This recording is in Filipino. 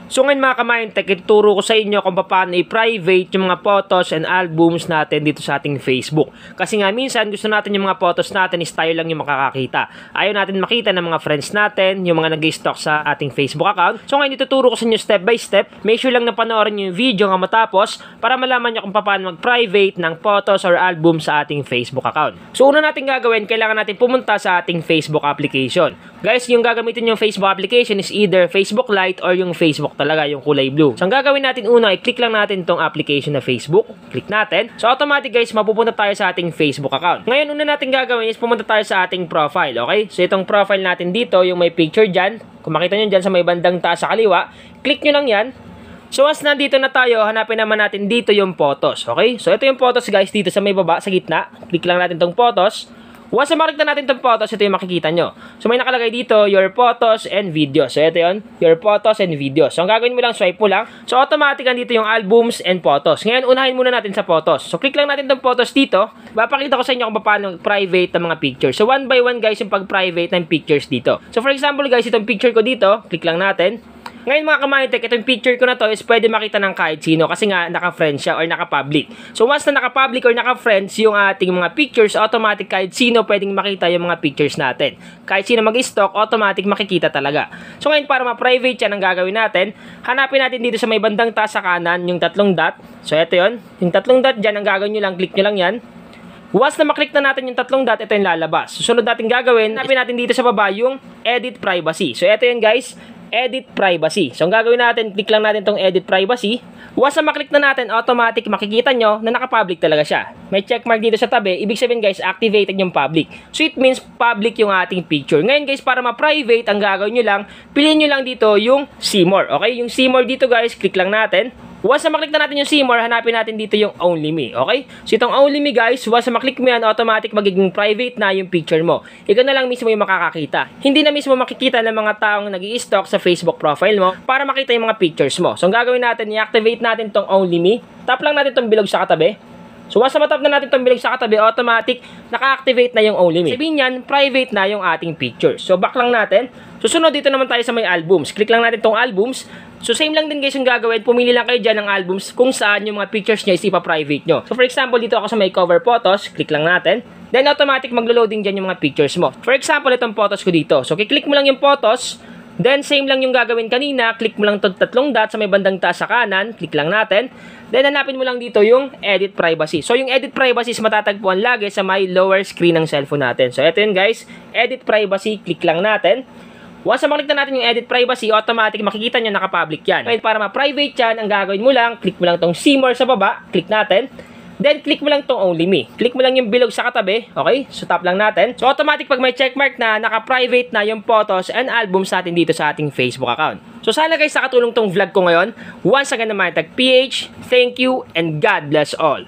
So ngayon mga ka-Mindtech, ituturo ko sa inyo kung paano i-private yung mga photos and albums natin dito sa ating Facebook. Kasi nga minsan gusto natin yung mga photos natin is tayo lang yung makakakita. Ayaw natin makita ng mga friends natin, yung mga nag-stalk sa ating Facebook account. So ngayon ituturo ko sa inyo step by step. Make sure lang na panoorin nyo yung video nga matapos para malaman nyo kung paano mag-private ng photos or album sa ating Facebook account. So una natin gagawin, kailangan natin pumunta sa ating Facebook application. Guys, yung gagamitin yung Facebook application is either Facebook Lite or yung Facebook talaga, yung kulay blue. So ang gagawin natin una, i-click lang natin tong application na Facebook. Click natin. So automatic guys, mapupunta tayo sa ating Facebook account. Ngayon, una natin gagawin is pumunta tayo sa ating profile, okay? So itong profile natin dito, yung may picture dyan. Kung makita nyo dyan sa may bandang taas sa kaliwa, click nyo lang yan. So once nandito na tayo, hanapin naman natin dito yung photos, okay? So ito yung photos guys dito sa may baba, sa gitna. Click lang natin tong photos. Once na makikita natin itong photos, ito yung makikita nyo. So may nakalagay dito, your photos and videos. So ito yun, your photos and videos. So ang gagawin mo lang, swipe mo lang. So automatic dito yung albums and photos. Ngayon, unahin muna natin sa photos. So click lang natin itong photos dito. Papakita ko sa inyo kung paano private ng mga pictures. So one by one guys, yung pag-private ng pictures dito. So for example guys, itong picture ko dito, click lang natin. Ngayon mga ka-Mindtech, itong picture ko na to is pwede makita ng kahit sino kasi nga naka-friend siya or naka-public. So once na naka-public or naka-friends yung ating mga pictures, automatic kahit sino pwedeng makita yung mga pictures natin. Kahit sino mag-stalk, automatic makikita talaga. So ngayon para ma-private yan ang gagawin natin, hanapin natin dito sa may bandang taas sa kanan yung tatlong dot. So ito yun, yung tatlong dot dyan, ang gagawin nyo lang, click nyo lang yan. Once na maklik na natin yung tatlong dot, ito yung lalabas. Susunod natin gagawin, hanapin natin dito sa baba yung edit privacy. So ito yun guys, edit privacy. So ang gagawin natin, click lang natin tong edit privacy. Once na maklik na natin, automatic makikita nyo na naka-public talaga siya. May checkmark dito sa tabi, ibig sabihin guys, activated yung public. So it means public yung ating picture. Ngayon guys, para ma-private, ang gagawin nyo lang, piliin nyo lang dito yung see more. Okay, yung see more dito guys, click lang natin. Once na maklik na natin yung see more, hanapin natin dito yung only me, okay? So itong only me guys, once na maklik mo yan, automatic magiging private na yung picture mo. Ikaw na lang mismo yung makakakita. Hindi na mismo makikita ng mga taong nag-i-stalk sa Facebook profile mo para makita yung mga pictures mo. So ang gagawin natin, i-activate natin itong only me. Tap lang natin itong bilog sa katabi. So once na matap na natin itong bilog sa katabi, automatic naka-activate na yung only me. Sabihin yan, private na yung ating pictures. So back lang natin. Susunod dito naman tayo sa may albums. Click lang natin itong albums. So same lang din guys yung gagawin. Pumili lang kayo dyan ng albums kung saan yung mga pictures nyo is ipa-private nyo. So for example, dito ako sa may cover photos. Click lang natin. Then automatic maglo-loading dyan yung mga pictures mo. For example, itong photos ko dito. So kiklik mo lang yung photos. Then same lang yung gagawin kanina. Click mo lang itong tatlong dots sa may bandang taas sa kanan. Click lang natin. Then hanapin mo lang dito yung edit privacy. So yung edit privacy is matatagpuan lagi sa may lower screen ng cellphone natin. So ito yun guys. Edit privacy. Click lang natin. Once na maklik na natin yung edit privacy, automatic makikita nyo naka-public yan. Ngayon, para ma-private yan, ang gagawin mo lang, click mo lang tong see more sa baba, click natin. Then, click mo lang tong only me. Click mo lang yung bilog sa katabi, okay? So, tap lang natin. So, automatic pag may checkmark na, naka-private na yung photos and albums natin dito sa ating Facebook account. So, sana guys, nakatulong tong vlog ko ngayon. Once again naman, Mindtech PH, thank you, and God bless all.